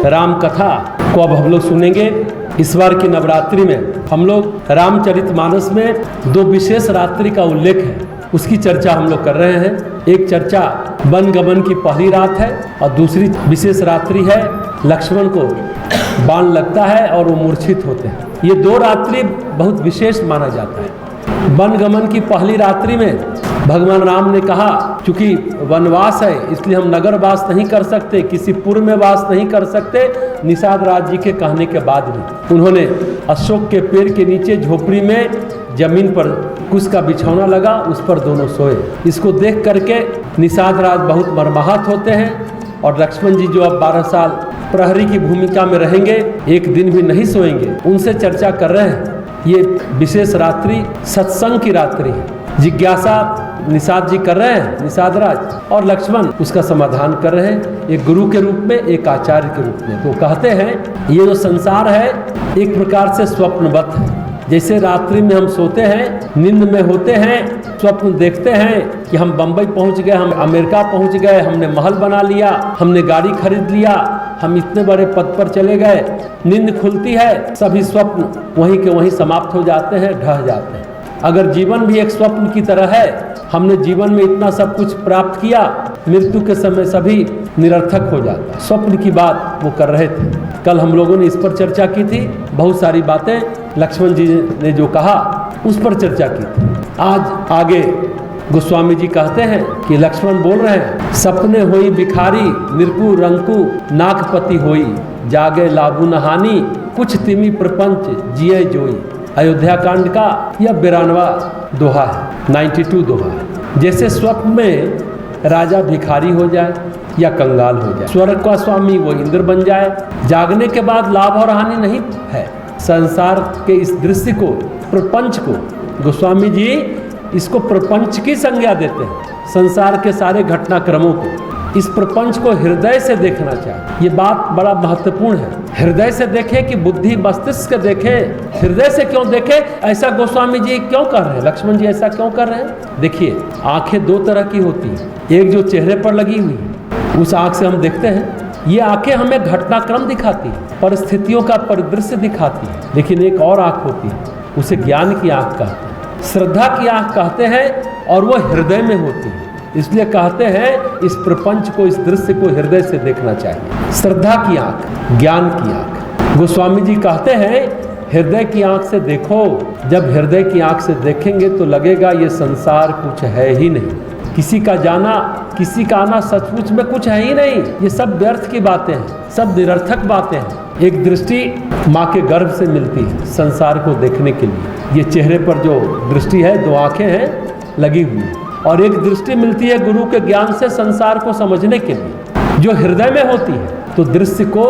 राम कथा को अब हम लोग सुनेंगे। इस बार की नवरात्रि में हम लोग रामचरितमानस में दो विशेष रात्रि का उल्लेख है, उसकी चर्चा हम लोग कर रहे हैं। एक चर्चा वन गमन की पहली रात है और दूसरी विशेष रात्रि है लक्ष्मण को बाण लगता है और वो मूर्छित होते हैं। ये दो रात्रि बहुत विशेष माना जाता है। वन गमन की पहली रात्रि में भगवान राम ने कहा, चूंकि वनवास है इसलिए हम नगर वास नहीं कर सकते, किसी पुर में वास नहीं कर सकते। निषाद राज जी के कहने के बाद भी उन्होंने अशोक के पेड़ के नीचे झोपड़ी में जमीन पर कुश का बिछौना लगा, उस पर दोनों सोए। इसको देख करके निषाद राज बहुत मर्माहत होते हैं और लक्ष्मण जी जो अब 12 साल प्रहरी की भूमिका में रहेंगे, एक दिन भी नहीं सोएंगे, उनसे चर्चा कर रहे हैं। ये विशेष रात्रि सत्संग की रात्रि है। जिज्ञासा निषाद जी कर रहे हैं, निषाद राज, और लक्ष्मण उसका समाधान कर रहे हैं, एक गुरु के रूप में, एक आचार्य के रूप में। तो कहते हैं ये जो संसार है एक प्रकार से स्वप्नवत है। जैसे रात्रि में हम सोते हैं, नींद में होते हैं, स्वप्न देखते हैं कि हम बंबई पहुंच गए, हम अमेरिका पहुंच गए, हमने महल बना लिया, हमने गाड़ी खरीद लिया, हम इतने बड़े पद पर चले गए। नींद खुलती है, सभी स्वप्न वहीं के वहीं समाप्त हो जाते हैं, ढह जाते हैं। अगर जीवन भी एक स्वप्न की तरह है, हमने जीवन में इतना सब कुछ प्राप्त किया, मृत्यु के समय सभी निरर्थक हो जाता है। स्वप्न की बात वो कर रहे थे। कल हम लोगों ने इस पर चर्चा की थी, बहुत सारी बातें लक्ष्मण जी ने जो कहा उस पर चर्चा की थी। आज आगे गोस्वामी जी कहते हैं कि लक्ष्मण बोल रहे हैं, सपने होई भिखारी निरपु रंकु नागपति होई, जागे लाभु नहानी कुछ तिमी प्रपंच जिये जोई। अयोध्या कांड का यह 92वां दोहा है, 92 दोहा है। जैसे स्वप्न में राजा भिखारी हो जाए या कंगाल हो जाए, स्वर्ग का स्वामी वो इंद्र बन जाए, जागने के बाद लाभ और हानि नहीं है। संसार के इस दृश्य को, प्रपंच को, गोस्वामी जी इसको प्रपंच की संज्ञा देते हैं। संसार के सारे घटनाक्रमों को, इस प्रपंच को हृदय से देखना चाहिए। ये बात बड़ा महत्वपूर्ण है। हृदय से देखे कि बुद्धि मस्तिष्क देखे? हृदय से क्यों देखे? ऐसा गोस्वामी जी क्यों कर रहे हैं, लक्ष्मण जी ऐसा क्यों कर रहे हैं? देखिए, आंखें दो तरह की होती हैं। एक जो चेहरे पर लगी हुई है, उस आंख से हम देखते हैं। ये आंखें हमें घटनाक्रम दिखाती है, परिस्थितियों का परिदृश्य दिखाती है। लेकिन एक और आंख होती है, उसे ज्ञान की आंख कहते हैं, श्रद्धा की आंख कहते हैं, और वो हृदय में होती है। इसलिए कहते हैं इस प्रपंच को, इस दृश्य को हृदय से देखना चाहिए। श्रद्धा की आंख, ज्ञान की आंख। गोस्वामी जी कहते हैं हृदय की आंख से देखो। जब हृदय की आंख से देखेंगे तो लगेगा ये संसार कुछ है ही नहीं, किसी का जाना, किसी का आना सचमुच में कुछ है ही नहीं। ये सब व्यर्थ की बातें हैं, सब निरर्थक बातें हैं। एक दृष्टि माँ के गर्भ से मिलती है संसार को देखने के लिए। ये चेहरे पर जो दृष्टि है, दो आंखें हैं लगी हुई, और एक दृष्टि मिलती है गुरु के ज्ञान से संसार को समझने के लिए, जो हृदय में होती है। तो दृश्य को,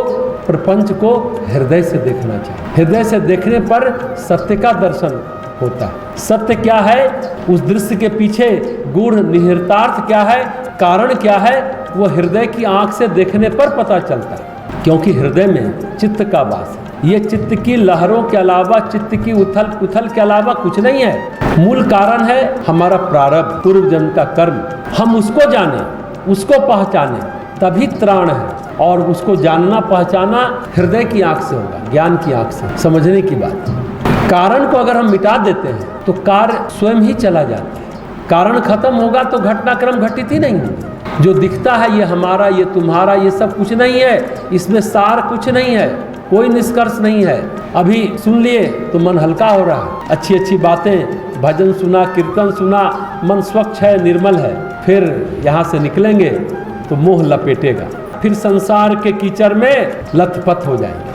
प्रपंच को हृदय से देखना चाहिए। हृदय से देखने पर सत्य का दर्शन होता है। सत्य क्या है, उस दृश्य के पीछे गूढ़ निहितार्थ क्या है, कारण क्या है, वो हृदय की आंख से देखने पर पता चलता है। क्योंकि हृदय में चित्त का वास है। ये चित्त की लहरों के अलावा, चित्त की उथल पुथल के अलावा कुछ नहीं है। मूल कारण है हमारा प्रारब्ध, पूर्व जन्म का कर्म। हम उसको जाने, उसको पहचाने, तभी त्राण है। और उसको जानना पहचाना हृदय की आंख से होगा, ज्ञान की आंख से। समझने की बात, कारण को अगर हम मिटा देते हैं तो कार्य स्वयं ही चला जाता है। कारण खत्म होगा तो घटनाक्रम घटित ही नहीं होगी। जो दिखता है ये हमारा, ये तुम्हारा, ये सब कुछ नहीं है। इसमें सार कुछ नहीं है, कोई निष्कर्ष नहीं है। अभी सुन लिए तो मन हल्का हो रहा है, अच्छी अच्छी बातें, भजन सुना, कीर्तन सुना, मन स्वच्छ है, निर्मल है। फिर यहाँ से निकलेंगे तो मोह लपेटेगा, फिर संसार के कीचड़ में लथपथ हो जाएंगे।